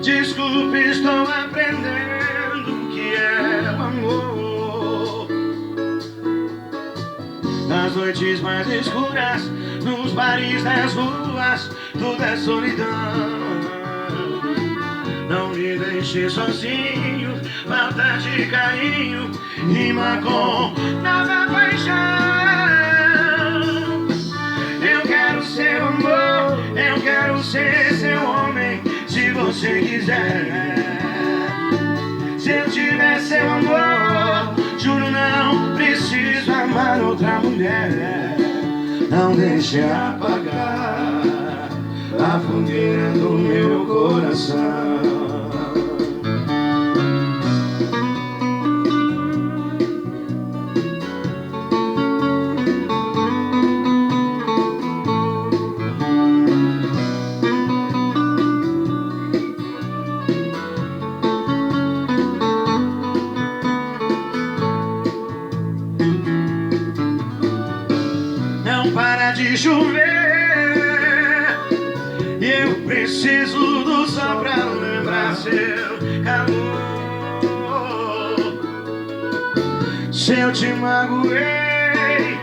Desculpe, estou aprendendo o que é o amor. Nas noites mais escuras, nos bares das ruas, tudo é solidão. Não me deixe sozinho, falta de carinho rima com nova paixão. Eu quero ser amor, eu quero ser seu homem, se você quiser. Se eu tiver seu amor, juro não preciso amar outra mulher. Não deixe apagar a fogueira do meu coração. Não para de chover e eu preciso do sol pra lembrar seu calor. Se eu te magoei,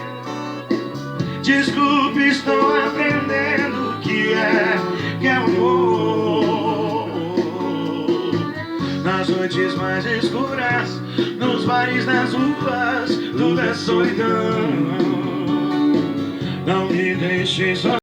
desculpe, estou aprendendo o que é amor. Nas noites mais escuras, nos bares das ruas, tudo é solidão. Não me deixe só.